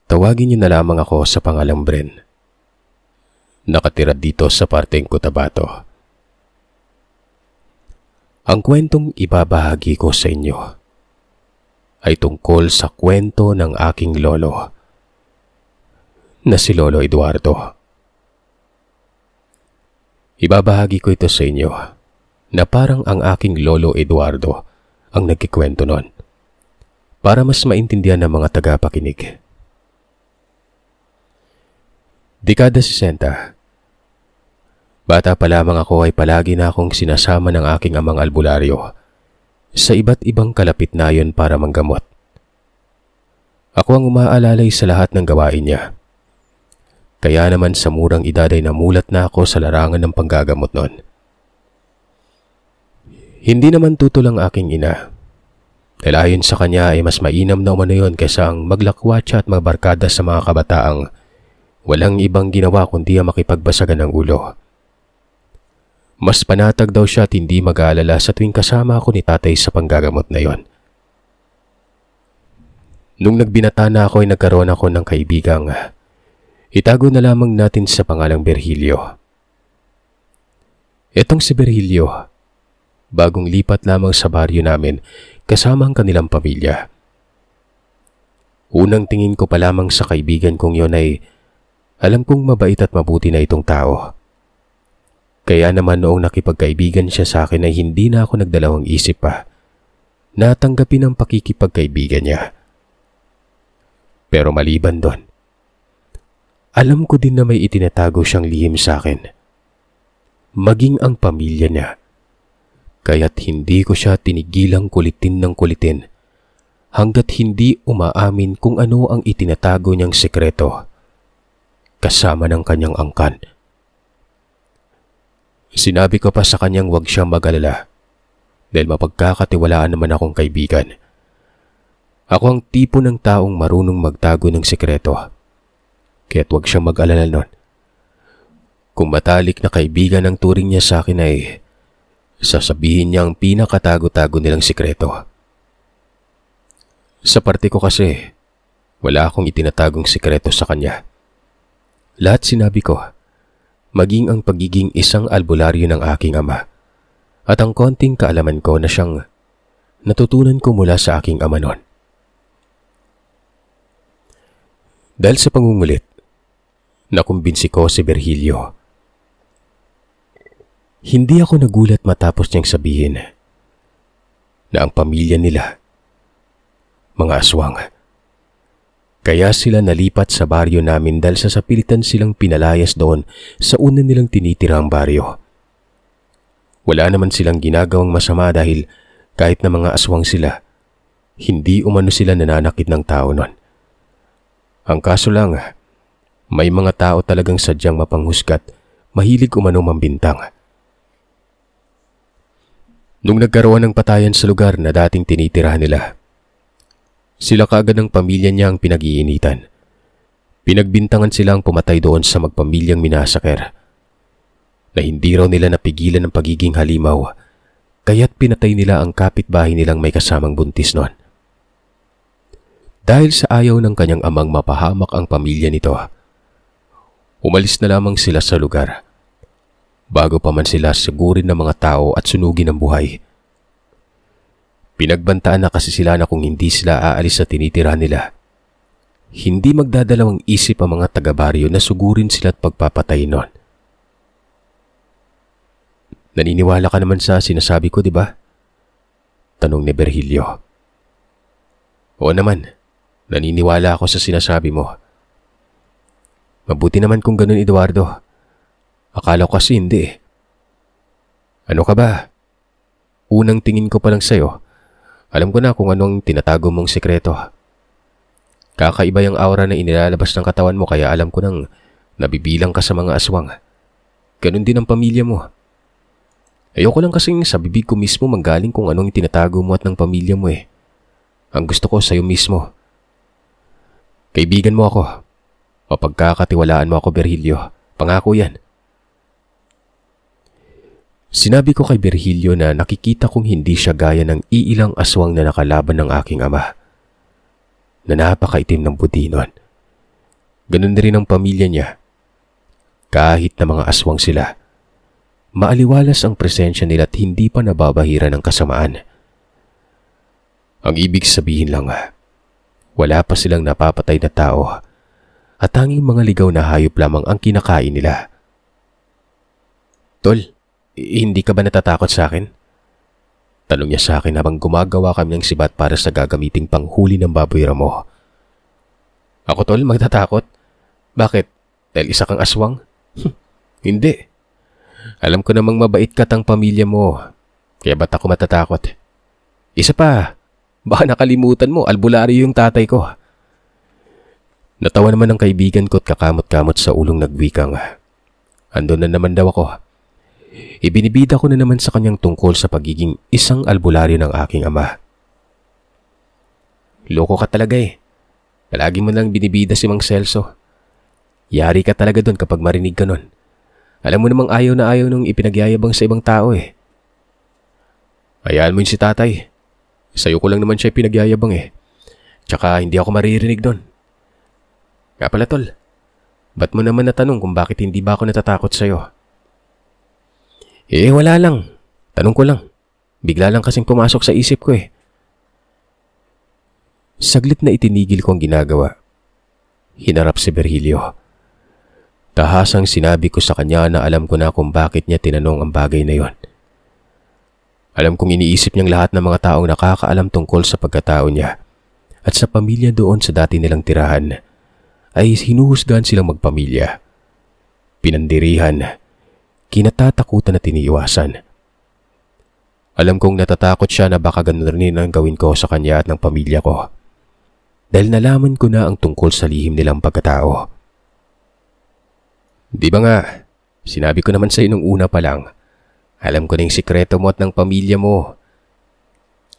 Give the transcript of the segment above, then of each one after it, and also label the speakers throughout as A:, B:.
A: Tawagin niyo na lamang ako sa pangalang Bren. Nakatira dito sa parteng Cotabato. Ang kwentong ibabahagi ko sa inyo ay tungkol sa kwento ng aking lolo na si Lolo Eduardo. Ibabahagi ko ito sa inyo na parang ang aking Lolo Eduardo ang nagkikwento nun para mas maintindihan ng mga tagapakinig. Dekada 60. Bata pa lamang ako ay palagi na akong sinasama ng aking amang albularyo sa iba't ibang kalapitnayon para manggamot. Ako ang umaalalay sa lahat ng gawain niya. Kaya naman sa murang edad ay namulat na ako sa larangan ng panggagamot nun. Hindi naman tutol ang aking ina. Dahil ayon sa kanya ay mas mainam na umano yun kaysa ang maglakwatsa at magbarkada sa mga kabataang walang ibang ginawa kundi ang makipagbasagan ng ulo. Mas panatag daw siya at hindi mag-aalala sa tuwing kasama ako ni tatay sa panggagamot na yon. Nung nagbinata na ako ay nagkaroon ako ng kaibigang itago na lamang natin sa pangalang Virgilio. Etong si Virgilio, bagong lipat lamang sa baryo namin kasama ang kanilang pamilya. Unang tingin ko pa lamang sa kaibigan kong yon ay alam kong mabait at mabuti na itong tao. Kaya naman noong nakipagkaibigan siya sa akin ay hindi na ako nagdalawang isip pa na tanggapin ang pakikipagkaibigan niya. Pero maliban doon, alam ko din na may itinatago siyang lihim sa akin. Maging ang pamilya niya. Kaya't hindi ko siya tinigilang kulitin ng kulitin hanggat hindi umaamin kung ano ang itinatago niyang sekreto kasama ng kanyang angkan. Sinabi ko pa sa kanyang huwag siyang mag-alala dahil mapagkakatiwalaan naman akong kaibigan. Ako ang tipo ng taong marunong magtago ng sekreto. Kaya't huwag siyang mag-alala nun. Kung matalik na kaibigan ang turing niya sa akin ay sasabihin niya ang pinakatago-tago nilang sekreto. Sa parte ko kasi, wala akong itinatagong sekreto sa kanya. Lahat sinabi ko, maging ang pagiging isang albularyo ng aking ama at ang konting kaalaman ko na siyang natutunan ko mula sa aking ama noon. Dahil sa pangungulit, nakumbinsi ko si Virgilio. Hindi ako nagulat matapos niyang sabihin na ang pamilya nila, mga aswang. Kaya sila nalipat sa baryo namin dahil sa sapilitan silang pinalayas doon sa una nilang tinitirang baryo. Wala naman silang ginagawang masama dahil kahit na mga aswang sila, hindi umano sila nananakit ng tao nun. Ang kaso lang, may mga tao talagang sadyang mapanghusgat, mahilig umano mambintang. Nung nagkaroon ng patayan sa lugar na dating tinitirahan nila, sila kaagad ng pamilya niya ang pinag-iinitan. Pinagbintangan silang pumatay doon sa magpamilyang minasaker na hindi raw nila napigilan ng pagiging halimaw kaya't pinatay nila ang kapitbahay nilang may kasamang buntis noon. Dahil sa ayaw ng kanyang amang mapahamak ang pamilya nito, umalis na lamang sila sa lugar bago pa man sila sigurin ng mga tao at sunugin ang buhay. Pinagbantaan na kasi sila na kung hindi sila aalis sa tinitirahan nila, hindi magdadalawang isip ang mga taga-baryo na sugurin sila at pagpapatayin nun. Naniniwala ka naman sa sinasabi ko, di ba? Tanong ni Virgilio. Oo naman, naniniwala ako sa sinasabi mo. Mabuti naman kung ganun, Eduardo. Akala ko kasi hindi. Ano ka ba? Unang tingin ko pa lang sa'yo, alam ko na kung anong tinatago mong sekreto. Kakaiba yung aura na inilalabas ng katawan mo kaya alam ko nang nabibilang ka sa mga aswang. Ganun din ang pamilya mo. Ayoko lang kasing sa bibig ko mismo manggaling kung anong tinatago mo at ng pamilya mo eh. Ang gusto ko sa'yo mismo. Kaibigan mo ako. Mapagkakatiwalaan mo ako, Virgilio. Pangako yan. Sinabi ko kay Virgilio na nakikita kong hindi siya gaya ng iilang aswang na nakalaban ng aking ama. na napakaitim ng buti nun. Ganun na rin ang pamilya niya. Kahit na mga aswang sila, maaliwalas ang presensya nila at hindi pa nababahira ng kasamaan. Ang ibig sabihin lang, wala pa silang napapatay na tao at tanging mga ligaw na hayop lamang ang kinakain nila. Tol, hindi ka ba natatakot sa akin? Tanong niya sa akin habang gumagawa kami ng sibat para sa gagamiting panghuli ng baboy ramo. Ako tol, magtatakot? Bakit? Dahil isa kang aswang? Hindi. Alam ko namang mabait ka tang pamilya mo, kaya ba't ako matatakot? Isa pa, baka nakalimutan mo, albularyo yung tatay ko. Natawa naman ang kaibigan ko at kakamot-kamot sa ulong nagwikang. Andun na naman daw ako. Ibinibida ko na naman sa kanyang tungkol sa pagiging isang albularyo ng aking ama. Loko ka talaga eh. Palagi mo lang binibida si Mang Celso. Yari ka talaga doon kapag marinig ka nun. Alam mo namang ayaw na ayaw nung ipinagyayabang sa ibang tao eh. Hayaan mo yun si tatay. Sa'yo ko lang naman siya pinagyayabang eh. Tsaka hindi ako maririnig doon. Nga pala tol, ba't mo naman natanong kung bakit hindi ba ako natatakot sa'yo? Wala lang. Tanong ko lang. Bigla lang kasing pumasok sa isip ko eh. Saglit na itinigil ko ang ginagawa. Hinarap si Virgilio. Tahasang sinabi ko sa kanya na alam ko na kung bakit niya tinanong ang bagay na yon. Alam kong iniisip niyang lahat ng mga taong nakakaalam tungkol sa pagkatao niya at sa pamilya doon sa dati nilang tirahan ay hinuhusgahan silang magpamilya. Pinandirihan, kinatatakutan at tiniiwasan. Alam kong natatakot siya na baka ganun rin ang gawin ko sa kanya at ng pamilya ko. Dahil nalaman ko na ang tungkol sa lihim nilang pagkatao. Di ba nga, sinabi ko naman sa iyo nung una pa lang, alam ko na yung sikreto mo at ng pamilya mo.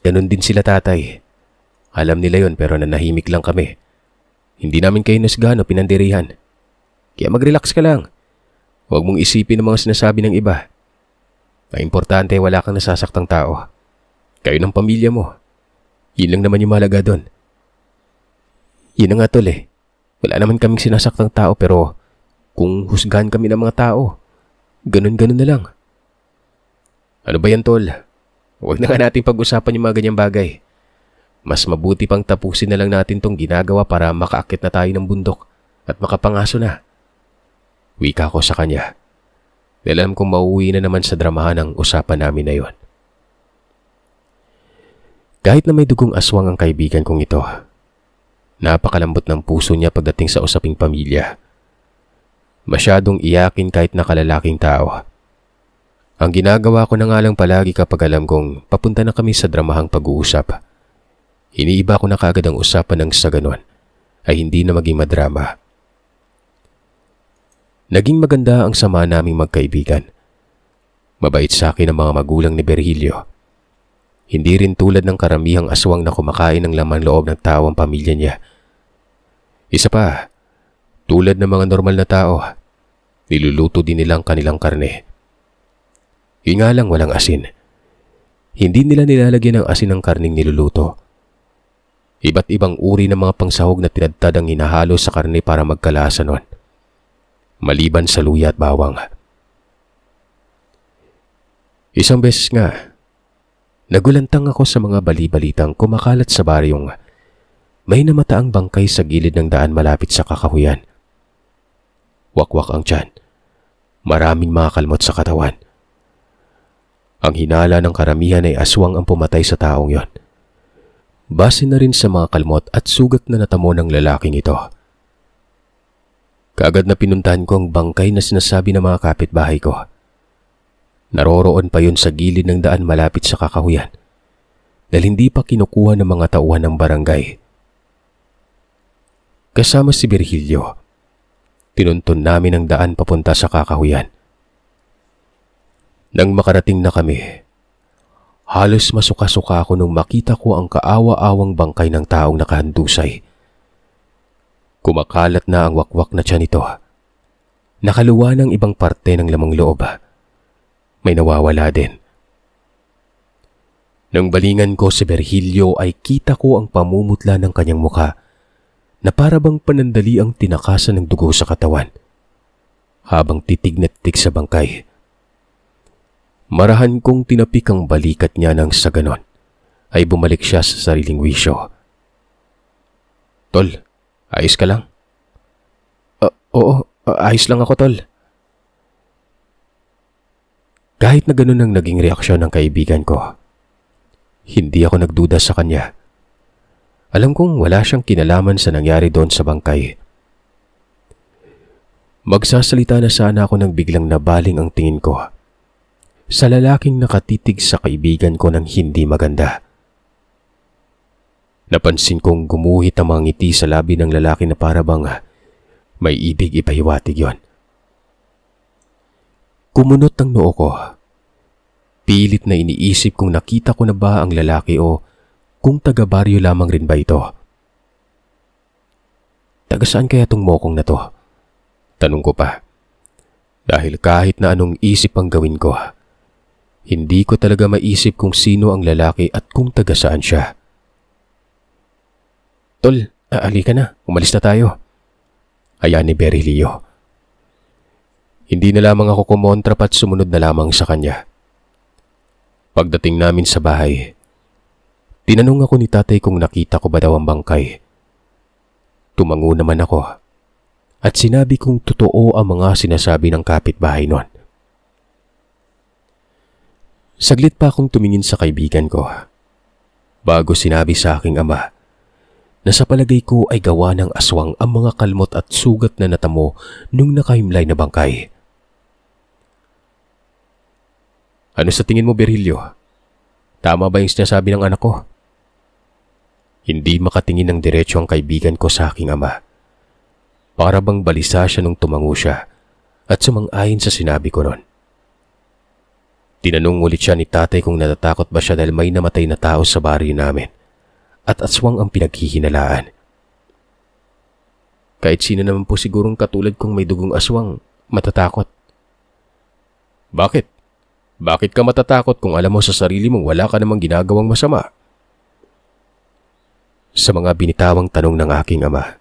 A: Ganun din sila tatay. Alam nila yon pero nanahimik lang kami. Hindi namin kayo nasgahan o pinandirihan. Kaya mag-relax ka lang. Huwag mong isipin ang mga sinasabi ng iba. Ang importante wala kang nasasaktang tao. Kayo ng pamilya mo. Yun lang naman yung mahalaga doon. Yun na nga tol eh. Wala naman kaming sinasaktang tao pero kung husgahan kami ng mga tao, ganun-ganun na lang. Ano ba yan tol? Huwag na nga natin pag-usapan yung mga ganyang bagay. Mas mabuti pang tapusin na lang natin tong ginagawa para makaakit na tayo ng bundok at makapangaso na. Wika ko sa kanya. Dahil alam kong mauwi na naman sa dramahan ang usapan namin na yon. Kahit na may dugong aswang ang kaibigan kong ito, napakalambot ng puso niya pagdating sa usaping pamilya. Masyadong iyakin kahit nakalalaking tao. Ang ginagawa ko na nga lang palagi kapag alam kong papunta na kami sa dramahang pag-uusap. Iniiba ko na kaagad ang usapan ng sa ganon ay hindi na maging madrama. Naging maganda ang sama naming magkaibigan. Mabait sa akin ang mga magulang ni Virgilio. Hindi rin tulad ng karamihang aswang na kumakain ng laman loob ng tao ang pamilya niya. Isa pa, tulad ng mga normal na tao, niluluto din nilang kanilang karne. Yun nga lang walang asin. Hindi nila nilalagyan ng asin ang karning niluluto. Iba't ibang uri ng mga pangsahog na tinadtad ang hinahalo sa karne para magkalasa nun. Maliban sa luya at bawang. Isang beses nga, nagulantang ako sa mga bali-balitang kumakalat sa baryong may namataang bangkay sa gilid ng daan malapit sa kakahuyan. Wakwak ang tiyan. Maraming mga kalmot sa katawan. Ang hinala ng karamihan ay aswang ang pumatay sa taong yon. Base na rin sa mga kalmot at sugat na natamo ng lalaking ito. Kaagad na pinuntahan ko ang bangkay na sinasabi ng mga kapitbahay ko. Naroroon pa yun sa gilid ng daan malapit sa kakahuyan dahil hindi pa kinukuha ng mga tauhan ng barangay. Kasama si Virgilio, tinuntun namin ang daan papunta sa kakahuyan. Nang makarating na kami, halos masuka-suka ako nung makita ko ang kaawa-awang bangkay ng taong nakahandusay. Kumakalat na ang wakwak na tiyan nito. Nakaluwa ng ibang parte ng lamang loob. May nawawala din. Nang balingan ko si Virgilio ay kita ko ang pamumutla ng kanyang mukha na para bang panandali ang tinakasan ng dugo sa katawan habang titig na titig sa bangkay. Marahan kong tinapik ang balikat niya nang sa ganon ay bumalik siya sa sariling wisyo. Tol, ayos ka lang? Oo, ayos lang ako, tol. Kahit na ganun ang naging reaksyon ng kaibigan ko, hindi ako nagduda sa kanya. Alam kong wala siyang kinalaman sa nangyari doon sa bangkay. Magsasalita na sana ako nang biglang nabaling ang tingin ko sa lalaking nakatitig sa kaibigan ko ng hindi maganda. Napansin kong gumuhit ang mga ngiti sa labi ng lalaki na para bang may ibig ipahiwatig yon. Kumunot ang noo ko. Pilit na iniisip kung nakita ko na ba ang lalaki o kung taga-baryo lamang rin ba ito. Taga saan kaya tong mokong na to? Tanong ko pa. Dahil kahit na anong isip ang gawin ko, hindi ko talaga maisip kung sino ang lalaki at kung taga saan siya. Tol, halika na. Umalis na tayo. Ayan ni Berhilio. Hindi na lamang ako kumontra pat sumunod na lamang sa kanya. Pagdating namin sa bahay, tinanong ako ni tatay kung nakita ko ba daw ang bangkay. Tumango naman ako at sinabi kong totoo ang mga sinasabi ng kapitbahay noon. Saglit pa akong tumingin sa kaibigan ko bago sinabi sa aking ama na sa palagay ko ay gawa ng aswang ang mga kalmot at sugat na natamo nung nakahimlay na bangkay. Ano sa tingin mo, Berhilio? Tama ba yung sinasabi ng anak ko? Hindi makatingin ng diretso ang kaibigan ko sa aking ama. Para bang balisa siya nung tumango siya at sumang-ayon sa sinabi ko ron. Tinanong ulit siya ni tatay kung natatakot ba siya dahil may namatay na tao sa baryo namin at aswang ang pinaghihinalaan. Kahit sino naman po sigurong katulad kong may dugong aswang, matatakot. Bakit? Bakit ka matatakot kung alam mo sa sarili mong wala ka namang ginagawang masama? Sa mga binitawang tanong ng aking ama,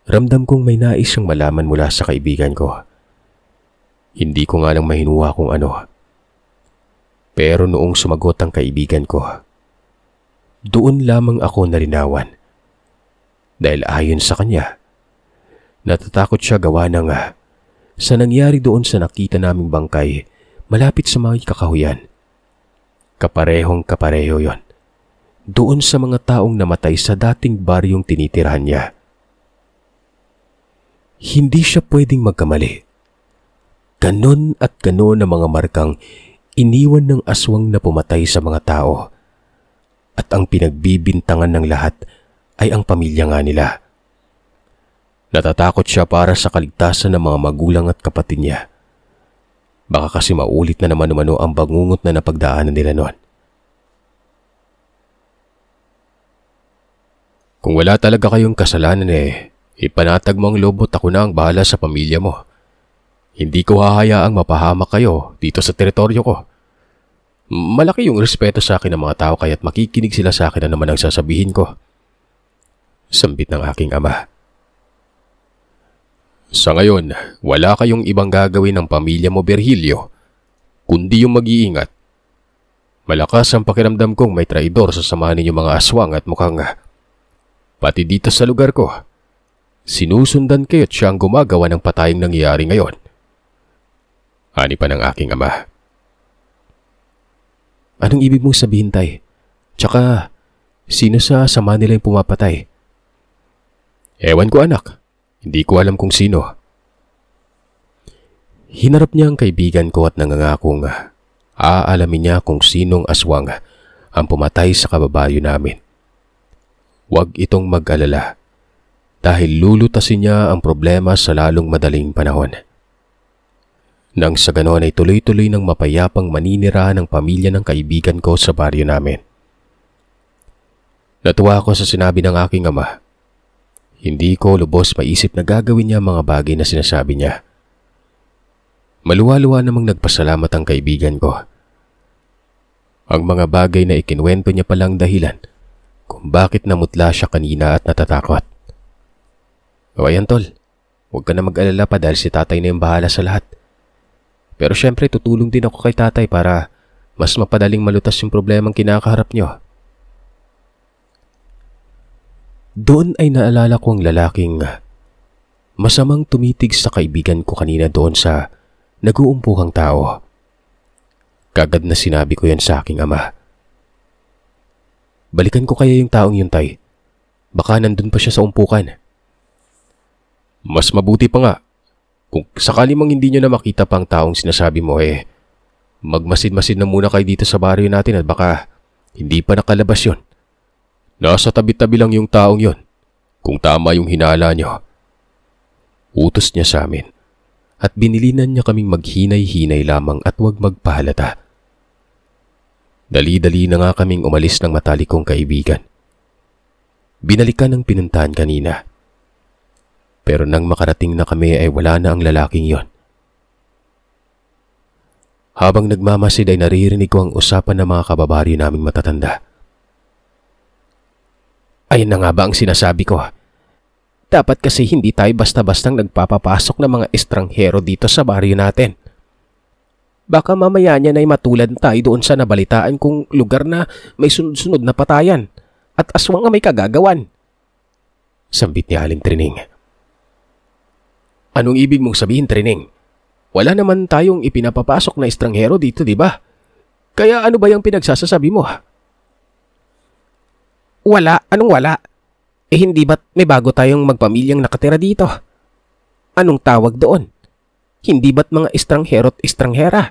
A: ramdam kong may nais siyang malaman mula sa kaibigan ko. Hindi ko nga lang mahinuha kung ano. Pero noong sumagot ang kaibigan ko, doon lamang ako nalinawan. Dahil ayon sa kanya, natatakot siya gawa ng sa nangyari doon sa nakita naming bangkay malapit sa mga kakahuyan. Kaparehong kapareho yon doon sa mga taong namatay sa dating baryong tinitirahan niya. Hindi siya pwedeng magkamali. Ganon at ganon ang mga markang iniwan ng aswang na pumatay sa mga tao. At ang pinagbibintangan ng lahat ay ang pamilya nga nila. Natatakot siya para sa kaligtasan ng mga magulang at kapatid niya. Baka kasi maulit na naman-umano ang bangungot na napagdaanan nila noon. Kung wala talaga kayong kasalanan ipanatag mo ang loob at ako na ang bahala sa pamilya mo. Hindi ko hahayaang mapahamak kayo dito sa teritoryo ko. Malaki yung respeto sa akin ng mga tao kaya't makikinig sila sa akin na naman ang sasabihin ko. Sambit ng aking ama. Sa ngayon, wala kayong ibang gagawin ng pamilya mo, Berhilio, kundi yung mag-iingat. Malakas ang pakiramdam kong may traidor sa samahan ninyong mga aswang at mukhang pati dito sa lugar ko. Sinusundan kayo at siya ang gumagawa ng patayang nangyayari ngayon. Ani pa ng aking ama. Anong ibig mong sabihin, tay? Tsaka, sino sa sama nila yung pumapatay? Ewan ko, anak. Hindi ko alam kung sino. Hinarap niya ang kaibigan ko at nangangakong aalamin niya kung sinong aswang ang pumatay sa kababayo namin. Huwag itong mag-alala dahil lulutasin niya ang problema sa lalong madaling panahon. Nang sa ganon ay tuloy-tuloy ng mapayapang maninirahan ng pamilya ng kaibigan ko sa baryo namin. Natuwa ako sa sinabi ng aking ama. Hindi ko lubos maisip na gagawin niya mga bagay na sinasabi niya. Maluwa-luwa namang nagpasalamat ang kaibigan ko. Ang mga bagay na ikinwento niya palang dahilan kung bakit namutla siya kanina at natatakot. O ayan tol, huwag ka na mag-alala pa dahil si tatay na yung bahala sa lahat. Pero syempre tutulong din ako kay tatay para mas mapadaling malutas yung problemang kinakaharap nyo. Doon ay naalala ko ang lalaking masamang tumitig sa kaibigan ko kanina doon sa nag-uumpukang tao. Kagad na sinabi ko yan sa aking ama. Balikan ko kaya yung taong yun, tay. Baka nandun pa siya sa umpukan. Mas mabuti pa nga. Kung sakali mang hindi nyo na makita pang taong sinasabi mo magmasid-masid na muna kayo dito sa baryo natin at baka hindi pa nakalabas yun. Nasa tabi-tabi lang yung taong yun. Kung tama yung hinala nyo. Utos niya sa amin at binilinan niya kaming maghinay-hinay lamang at huwag magpahalata. Dali-dali na nga kaming umalis ng matalikong kaibigan. Binalikan ang pinuntahan kanina. Pero nang makarating na kami ay wala na ang lalaking yon. Habang nagmamasid ay naririnig ko ang usapan ng mga kababaryo naming matatanda. Ayun na nga ba ang sinasabi ko? Dapat kasi hindi tayo basta-bastang nagpapapasok ng mga estranghero dito sa baryo natin. Baka mamaya niya ay matulad tayo doon sa nabalitaan kong lugar na may sunod-sunod na patayan at aswang na may kagagawan. Sambit ni Aling Trining. Anong ibig mong sabihin, Trining? Wala naman tayong ipinapapasok na estranghero dito, di ba? Kaya ano ba yung pinagsasasabi mo? Wala? Anong wala? Hindi ba't may bago tayong magpamilyang nakatira dito? Anong tawag doon? Hindi ba't mga estranghero at estranghera?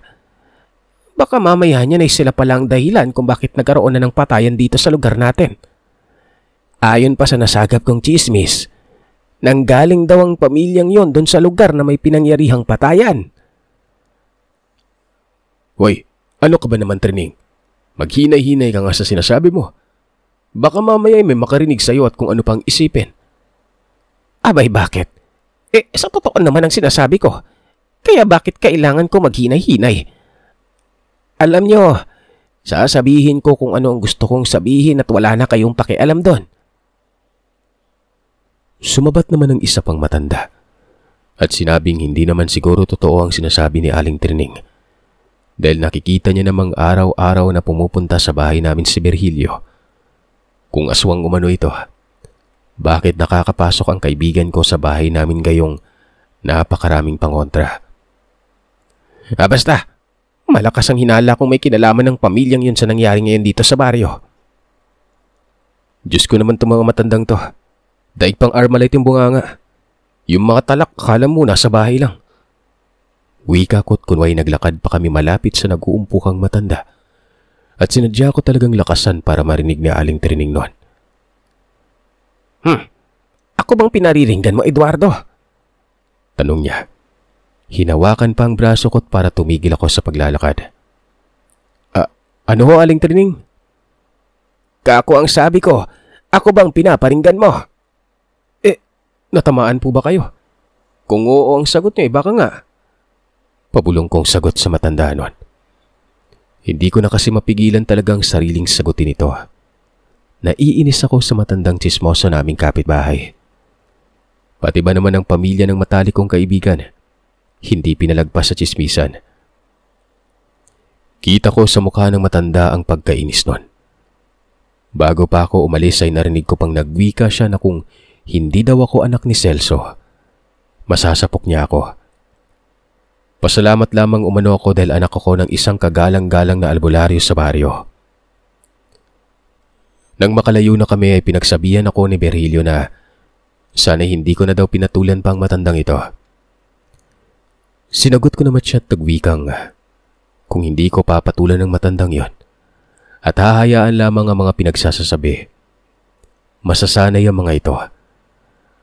A: Baka mamaya niyan ay sila palang dahilan kung bakit nagkaroon na ng patayan dito sa lugar natin. Ayon pa sa nasagap kong chismis, nanggaling daw ang pamilyang yon doon sa lugar na may pinangyarihang patayan. Hoy, ano ka ba naman, Trining? Maghinay-hinay ka nga sa sinasabi mo. Baka mamaya may makarinig sa'yo at kung ano pang isipin. Abay, bakit? Sa totoo naman ang sinasabi ko. Kaya bakit kailangan ko maghinay-hinay? Alam nyo, sasabihin ko kung ano ang gusto kong sabihin at wala na kayong pakialam doon. Sumabat naman ang isa pang matanda at sinabing hindi naman siguro totoo ang sinasabi ni Aling Trining dahil nakikita niya namang araw-araw na pumupunta sa bahay namin si Virgilio. Kung aswang umano ito, bakit nakakapasok ang kaibigan ko sa bahay namin gayong napakaraming pangontra? Basta, malakas ang hinala kung may kinalaman ng pamilyang yun sa nangyari ngayon dito sa baryo. Diyos ko naman itong mga matandang to. Daig pang Armalite yung bunganga. Yung mga talak, akala mo nasa bahay lang. Wika ko't kunway naglakad pa kami malapit sa nag-uumpukang matanda. At sinadya ko talagang lakasan para marinig ni Aling Trining noon. Ako bang pinariringgan mo, Eduardo? Tanong niya. Hinawakan pa ang braso ko't para tumigil ako sa paglalakad. Ano ho, Aling Trining? Kako ang sabi ko, ako bang pinaparinggan mo? Natamaan po ba kayo? Kung oo ang sagot niyo, baka nga. Pabulong kong sagot sa matanda noon. Hindi ko na kasi mapigilan talagang sariling sagutin ito. Naiinis ako sa matandang tsismoso naming kapitbahay. Pati ba naman ang pamilya ng matalik kong kaibigan, hindi pinalagpas sa tsismisan. Kita ko sa mukha ng matanda ang pagkainis nun. Bago pa ako umalis ay narinig ko pang nagwika siya na kung hindi daw ako anak ni Celso, masasapok niya ako. Pasalamat lamang umano ako dahil anak ako ng isang kagalang-galang na albularyo sa baryo. Nang makalayo na kami ay pinagsabihan ako ni Virgilio na sana hindi ko na daw pinatulan pang matandang ito. Sinagot ko naman siya at tagwikang kung hindi ko papatulan ng matandang yon at hahayaan lamang ang mga pinagsasasabi. Masasanay ang mga ito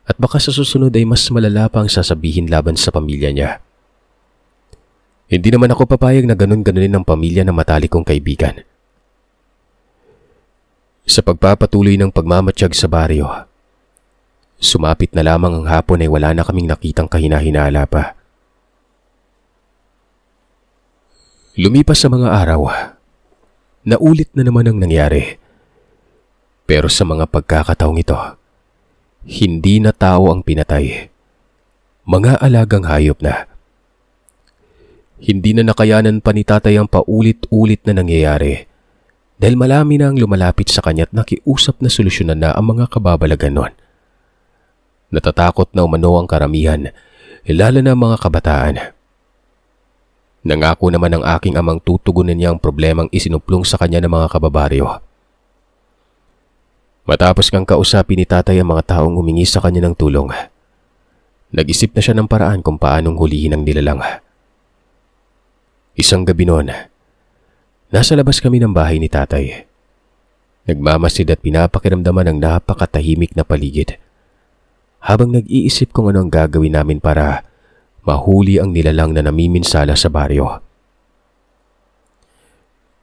A: at baka sa susunod ay mas malala pa ang sasabihin laban sa pamilya niya. Hindi naman ako papayag na ganun-ganunin ang pamilya ng matalik kong kaibigan. Sa pagpapatuloy ng pagmamatsyag sa baryo, sumapit na lamang ang hapon ay wala na kaming nakitang kahina-hinala pa. Lumipas sa mga araw, naulit na naman ang nangyari. Pero sa mga pagkakataong ito, Hindi na tao ang pinatay. Mga alagang hayop na. Hindi na nakayanan pa ni tatay ang paulit-ulit na nangyayari dahil malami na ang lumalapit sa kanya at nakiusap na solusyonan na ang mga kababalagan nun. Natatakot na umano ang karamihan, lalo na mga kabataan. Nangako naman ang aking amang tutugunan niya ang problemang isinuplong sa kanya ng mga kababaryo. Matapos kang kausapin ni tatay ang mga taong humingi sa kanya ng tulong, nag-isip na siya ng paraan kung paanong hulihin ang nilalang. Isang gabi noon, nasa labas kami ng bahay ni tatay. Nagmamasid at pinapakiramdaman ang napakatahimik na paligid habang nag-iisip kung ano ang gagawin namin para mahuli ang nilalang na namiminsala sa baryo.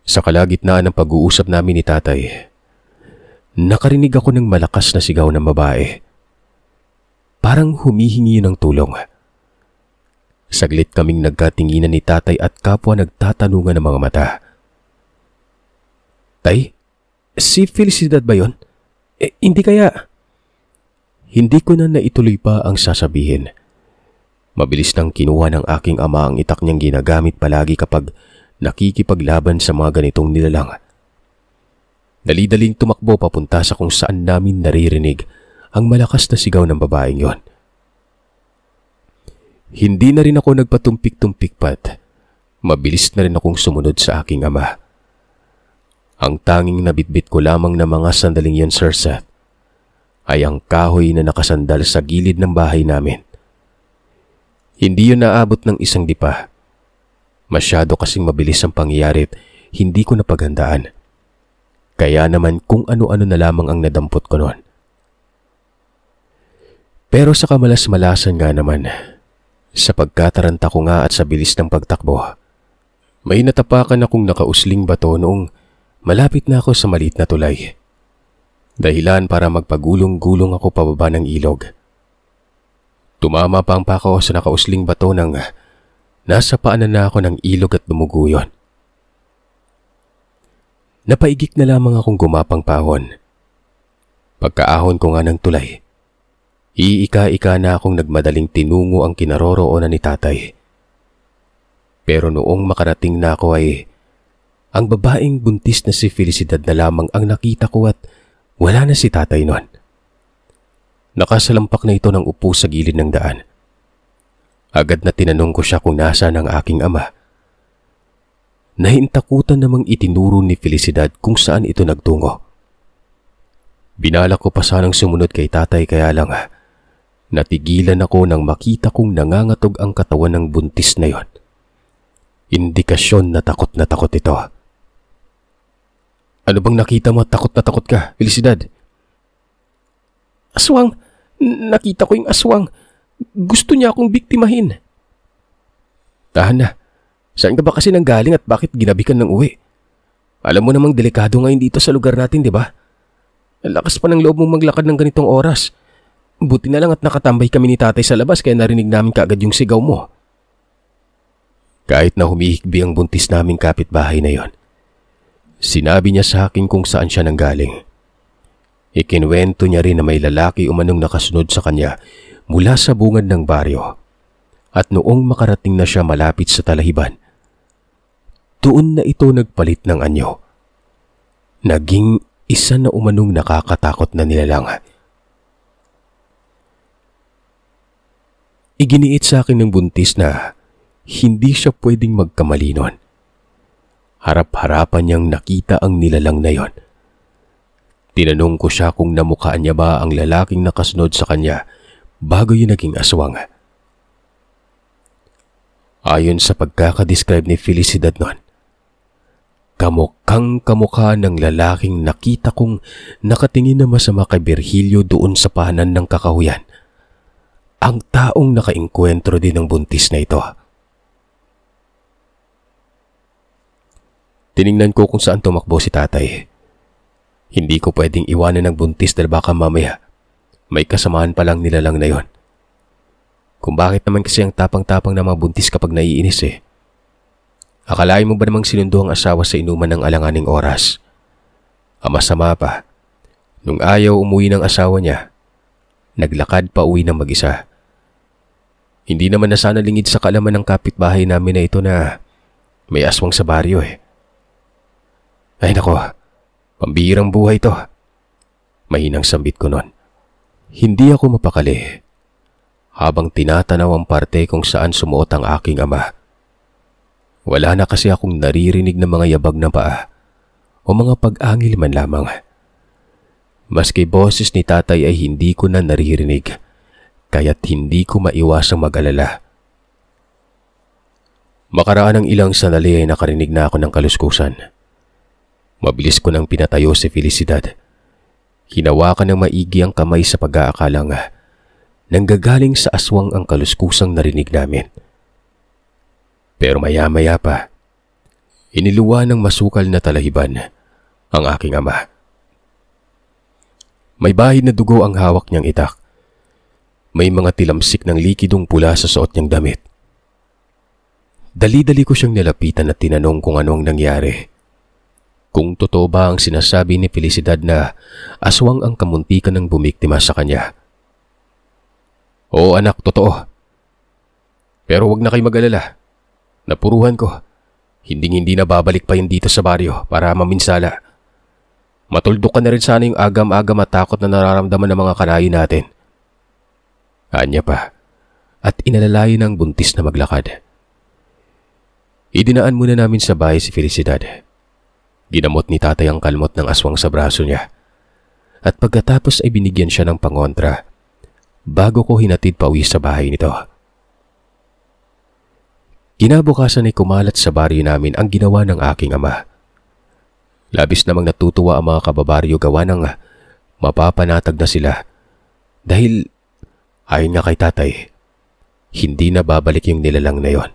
A: Sa kalagitnaan ng pag-uusap namin ni tatay, nakarinig ako ng malakas na sigaw ng babae. Parang humihingi ng tulong. Saglit kaming nagkatinginan ni tatay at kapwa nagtatanungan ng mga mata. Tay, si Felicidad ba yun? Hindi kaya? Hindi ko na naituloy pa ang sasabihin. Mabilis nang kinuha ng aking ama ang itak niyang ginagamit palagi kapag nakikipaglaban sa mga ganitong nilalang. Dali-daling tumakbo papunta sa kung saan namin naririnig ang malakas na sigaw ng babaeng yon. Hindi na rin ako nagpatumpik-tumpik pat. Mabilis na rin akong sumunod sa aking ama. Ang tanging nabitbit ko lamang na mga sandaling yon, Sir Seth, ay ang kahoy na nakasandal sa gilid ng bahay namin. Hindi yun naabot ng isang dipa. Masyado kasing mabilis ang pangyayari at hindi ko napaghandaan. Kaya naman kung ano-ano na lamang ang nadampot ko noon. Pero sa kamalas-malasan nga naman, sa pagkataranta ko nga at sa bilis ng pagtakbo, may natapakan akong nakausling bato noong malapit na ako sa maliit na tulay. Dahilan para magpagulong-gulong ako pababa ng ilog. Tumama pa ang pako sa nakausling bato nang nasa paanan na ako ng ilog at dumugo yun. Napaigik na lamang akong gumapang pahon. Pagkaahon ko nga ng tulay, iika-ika na akong nagmadaling tinungo ang kinaroroonan ni tatay. Pero noong makarating na ako ay ang babaeng buntis na si Felicidad na lamang ang nakita ko at wala na si tatay noon. Nakasalampak na ito ng upo sa gilid ng daan. Agad na tinanong ko siya kung nasaan ang aking ama. Nahintakutan namang itinuro ni Felicidad kung saan ito nagtungo. Binalak ko pa sanang sumunod kay tatay kaya lang natigilan ako nang makita kong nangangatog ang katawan ng buntis na yon. Indikasyon na takot ito. Ano bang nakita mo at takot na takot ka, Felicidad? Aswang! Nakita ko yung aswang. Gusto niya akong biktimahin. Tahan na. Saan ka ba kasi nanggaling at bakit ginabi ka ng uwi? Alam mo namang delikado ngayon dito sa lugar natin, di ba? Lakas pa ng loob mong maglakad ng ganitong oras. Buti na lang at nakatambay kami ni tatay sa labas kaya narinig namin kaagad yung sigaw mo. Kahit na humihikbi ang buntis naming kapitbahay na yon, sinabi niya sa akin kung saan siya nanggaling. Ikinwento niya rin na may lalaki umanong nakasunod sa kanya mula sa bungad ng baryo. At noong makarating na siya malapit sa talahiban, doon na ito nagpalit ng anyo. Naging isa na umanong nakakatakot na nilalang. Iginiit sa akin ng buntis na hindi siya pwedeng magkamali nun. Harap-harapan niyang nakita ang nilalang na yon. Tinanong ko siya kung namukhaan niya ba ang lalaking nakasunod sa kanya bago yun naging aswang. Ayon sa pagkakadescribe ni Felicidad nun, kamukhang kamukha ng lalaking nakita kong nakatingin na masama kay Virgilio doon sa paanan ng kakahuyan. Ang taong nakainkwentro din ng buntis na ito. Tiningnan ko kung saan tumakbo si tatay. Hindi ko pwedeng iwanan ng buntis dahil baka mamaya may kasamaan palang nilalang na yon. Kung bakit naman kasi ang tapang-tapang na mga buntis kapag naiinis eh. Akalain mo ba namang sinundo ang asawa sa inuman ng alanganing oras? Ang masama pa, nung ayaw umuwi ng asawa niya, naglakad pa uwi ng mag-isa. Hindi naman na sana lingid sa kaalaman ng kapitbahay namin na ito na may aswang sa baryo eh. Ay nako, pambihirang buhay to. Mahinang sambit ko nun. Hindi ako mapakali habang tinatanaw ang parte kung saan sumuot ang aking ama. Wala na kasi akong naririnig ng mga yabag na paa o mga pag-angil man lamang. Maski boses ni tatay ay hindi ko na naririnig, kaya't hindi ko maiwasang mag-alala. Makaraan ng ilang sandali ay nakarinig na ako ng kaluskusan. Mabilis ko nang pinatayo si Felicidad. Hinawakan ng maigi ang kamay sa pag-aakalang nanggagaling sa aswang ang kaluskusang narinig namin. Pero maya-maya pa, iniluwa ng masukal na talahiban ang aking ama. May bahid na dugo ang hawak niyang itak. May mga tilamsik ng likidong pula sa suot niyang damit. Dali-dali ko siyang nilapitan at tinanong kung anong nangyari. Kung totoo ba ang sinasabi ni Felicidad na aswang ang kamuntikan ng bumiktima sa kanya. Oo anak, totoo. Pero wag na kayo mag-alala. Napuruhan ko. Hinding-hindi na babalik pa yun dito sa baryo para maminsala. Matuldok ka na rin sana yung agam-agam at takot na nararamdaman ng mga kanayo natin. Anya pa, at inalalayan ng buntis na maglakad. Idinaan muna namin sa bahay si Felicidad. Ginamot ni tatay ang kalmot ng aswang sa braso niya. At pagkatapos ay binigyan siya ng pangontra bago ko hinatid pa uwi sa bahay nito. Kinabukasan ay kumalat sa baryo namin ang ginawa ng aking ama. Labis namang natutuwa ang mga kababaryo gawa ng mapapanatag na sila dahil ayon nga kay tatay, hindi na babalik yung nilalang na yon.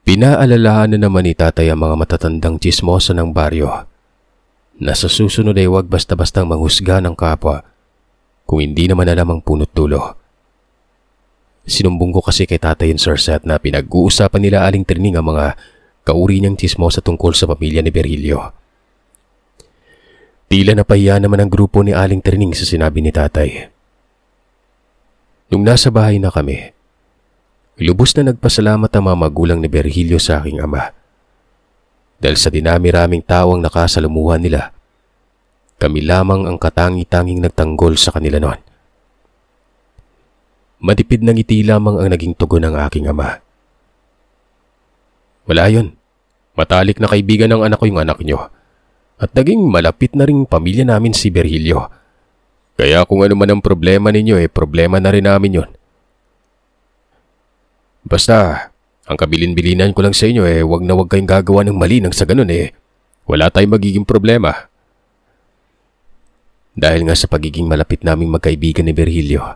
A: Pinaalalahan na naman ni tatay ang mga matatandang tsismosa ng baryo na sa susunod ay huwag basta-bastang manghusga ng kapwa kung hindi naman alam ang punot dulo. Sinumbong ko kasi kay tatay yung Sirset na pinag-uusapan nila Aling Trining ang mga kauri niyang tsismosa tungkol sa pamilya ni Berhilio. Tila napahiya naman ang grupo ni Aling Trining sa sinabi ni tatay. Nung nasa bahay na kami, lubos na nagpasalamat ang mga magulang ni Berhilio sa aking ama. Dahil sa dinami-raming tawang nakasalumuhan nila, kami lamang ang katangi-tanging nagtanggol sa kanila noon. Matipid na ngiti lamang ang naging tugon ng aking ama. Wala yun. Matalik na kaibigan ng anak ko yung anak nyo. At naging malapit na rin pamilya namin si Berhilio. Kaya kung ano man ang problema ninyo problema na rin namin yun. Basta, ang kabilin-bilinan ko lang sa inyo wag na wag kayong gagawa ng mali nang sa ganun wala tayong magiging problema. Dahil nga sa pagiging malapit naming magkaibigan ni Berhilio,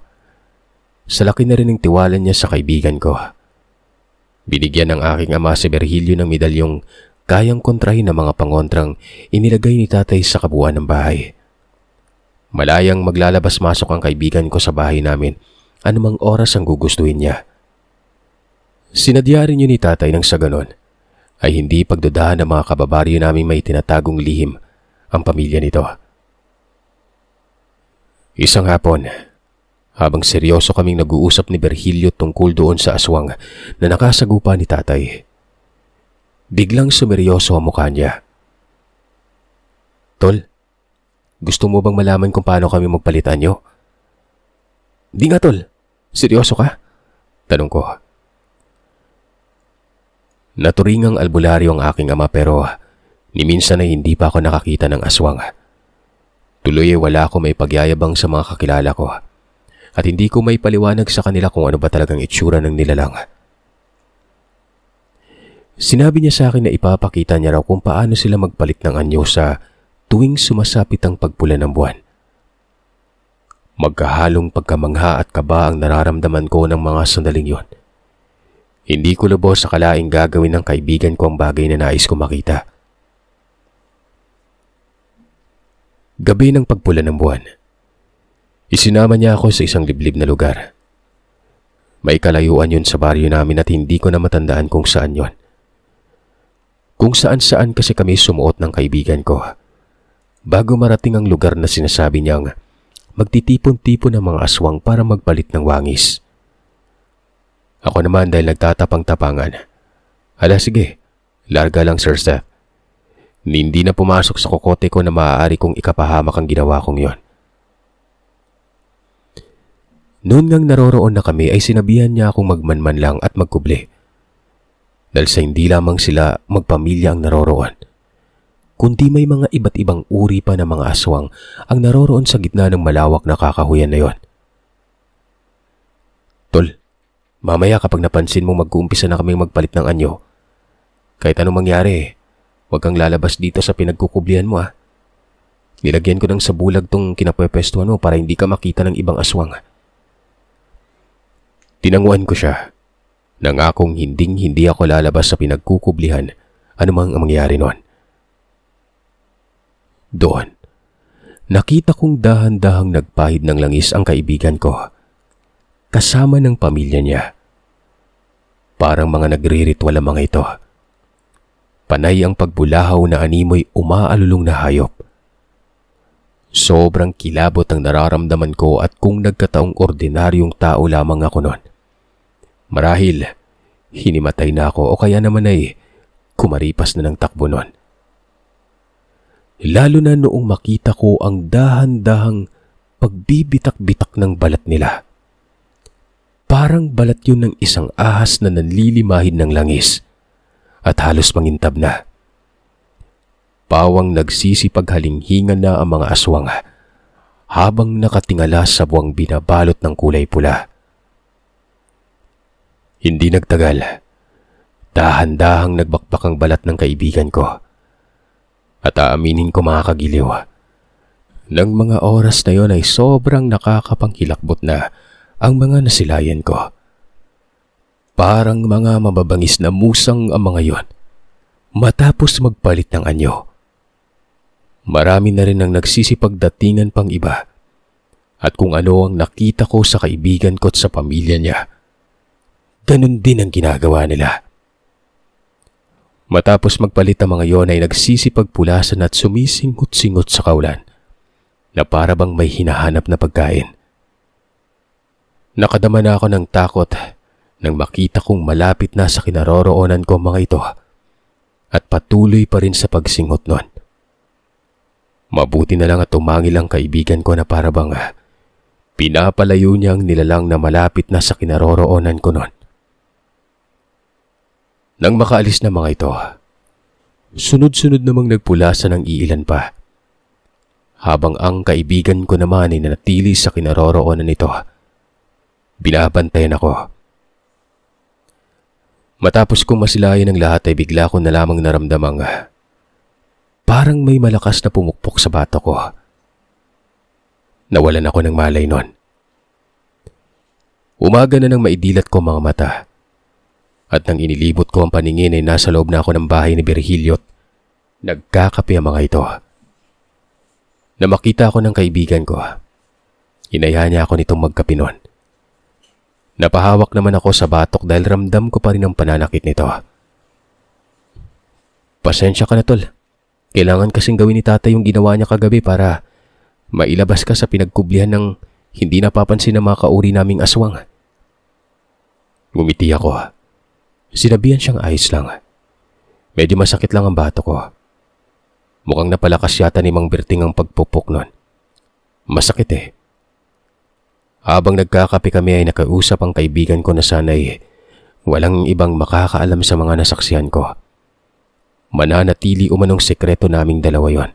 A: sa laki na rin ang tiwala niya sa kaibigan ko. Binigyan ng aking ama si Berhilio ng medalyong kayang kontrahin ng mga pangontrang inilagay ni tatay sa kabuuan ng bahay. Malayang maglalabas-masok ang kaibigan ko sa bahay namin anumang oras ang gugustuhin niya. Sinadya rin yun ni tatay nang sa ganon ay hindi pagdudahan ng mga kababaryo namin may tinatagong lihim ang pamilya nito. Isang hapon, habang seryoso kaming nag-uusap ni Berhilio tungkol doon sa aswang na nakasagupa ni tatay, biglang sumeryoso ang mukha niya. Tol, gusto mo bang malaman kung paano kami magpalitan nyo? Di nga tol, seryoso ka? Tanong ko. Naturingang albularyo ang aking ama pero ni minsan ay hindi pa ako nakakita ng aswang. Tuloy wala ako may pagyayabang sa mga kakilala ko. At hindi ko may paliwanag sa kanila kung ano ba talagang itsura ng nilalang. Sinabi niya sa akin na ipapakita niya raw kung paano sila magpalit ng anyo sa tuwing sumasapit ang pagpula ng buwan. Magkahalong pagkamangha at kaba ang nararamdaman ko ng mga sandaling yon. Hindi ko lubos sa kalaing gagawin ng kaibigan ko ang bagay na nais ko makita. Gabi ng pagpula ng buwan, isinama niya ako sa isang liblib na lugar. May kalayuan yun sa baryo namin at hindi ko na matandaan kung saan yon. Kung saan-saan kasi kami sumuot ng kaibigan ko bago marating ang lugar na sinasabi niyang magtitipon-tipon ang mga aswang para magpalit ng wangis. Ako naman dahil nagtatapang-tapangan. Ala sige, larga lang Sir Seth. Hindi na pumasok sa kokote ko na maaari kong ikapahamak ang ginawa kong yon. Noon ngang naroroon na kami ay sinabihan niya akong magmanman lang at magkuble. Dahil sa hindi lamang sila magpamilya ang naroroon, kundi may mga iba't ibang uri pa ng mga aswang ang naroroon sa gitna ng malawak na kakahuyan na yon. Tol, mamaya kapag napansin mong mag-uumpisa na kaming magpalit ng anyo, kahit anong mangyari, huwag kang lalabas dito sa pinagkukublihan mo ah. Nilagyan ko ng sabulag tong kinapwepestuhan mo para hindi ka makita ng ibang aswang. Tinanguan ko siya. Nangakong hindi ako lalabas sa pinagkukublihan anumang ang mangyari noon. Doon, nakita kong dahan-dahang nagpahid ng langis ang kaibigan ko, kasama ng pamilya niya. Parang mga nagre-ritual ang mga ito. Panay ang pagbulahaw na animoy umaalulong na hayop. Sobrang kilabot ang nararamdaman ko at kung nagkataong ordinaryong tao lamang ako noon, marahil hinimatay na ako o kaya naman ay kumaripas na ng takbo noon. Lalo na noong makita ko ang dahan-dahang pagbibitak-bitak ng balat nila. Parang balat yun ng isang ahas na nanlilimahid ng langis at halos mangintab na. Pawang nagsisipaghalinghingan na ang mga aswang habang nakatingala sa buwang binabalot ng kulay pula. Hindi nagtagal, dahan-dahang nagbakbak ang balat ng kaibigan ko. At aaminin ko mga kagiliw, ng mga oras na yon ay sobrang nakakapangkilakbot na ang mga nasilayan ko. Parang mga mababangis na musang ang mga yon matapos magpalit ng anyo. Marami na rin ang nagsisipagdatingan pang iba at kung ano ang nakita ko sa kaibigan ko at sa pamilya niya, ganun din ang ginagawa nila. Matapos magpalit ang mga yon ay nagsisipagpulasan at sumisingot-singot sa kaulan na para bang may hinahanap na pagkain. Nakadama na ako ng takot nang makita kong malapit na sa kinaroroonan ko mga ito at patuloy pa rin sa pagsingot nun. Mabuti na lang at tumangil ang kaibigan ko na para bang pinapalayo niya ang nilalang na malapit na sa kinaroroonan ko nun. Nang makaalis na mga ito, sunod-sunod namang nagpulasan ng iilan pa. Habang ang kaibigan ko naman ay nanatili sa kinaroroonan nito, binabantayan ako. Matapos kong masilayan ang lahat ay bigla ko na lamang naramdamang parang may malakas na pumukpok sa bato ko. Nawalan ako ng malay nun. Umaga na nang maidilat ko mga mata. At nang inilibot ko ang paningin ay nasa loob na ako ng bahay ni Virgilio at nagkakape ang mga ito. Na makita ako ng kaibigan ko, inaya niya ako nitong magkape nun. Napahawak naman ako sa batok dahil ramdam ko pa rin ang pananakit nito. Pasensya ka na tol. Kailangan kasing gawin ni tatay yung ginawa niya kagabi para mailabas ka sa pinagkublihan ng hindi napapansin ng mga kauri naming aswang. Ngumiti ako. Sinabihan siyang ayos lang. Medyo masakit lang ang bato ko. Mukhang napalakas yata ni Mang Berting ang pagpupok nun. Masakit eh. Habang nagkakape kami ay nakausap ang kaibigan ko na sana'y walang ibang makakaalam sa mga nasaksihan ko. Mananatili umanong sekreto naming dalawa yon.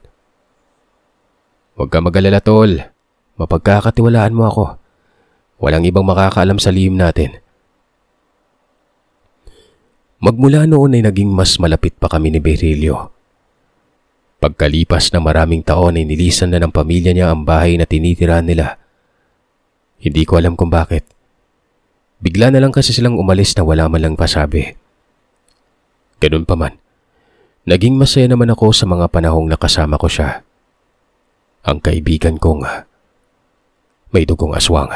A: Huwag ka mag-alala tol. Mapagkakatiwalaan mo ako. Walang ibang makakaalam sa lihim natin. Magmula noon ay naging mas malapit pa kami ni Virgilio. Pagkalipas ng maraming taon ay nilisan na ng pamilya niya ang bahay na tinitirahan nila. Hindi ko alam kung bakit. Bigla na lang kasi silang umalis na wala man lang pasabi. Ganun pa man, naging masaya naman ako sa mga panahong nakasama ko siya. Ang kaibigan kong may dugong aswang.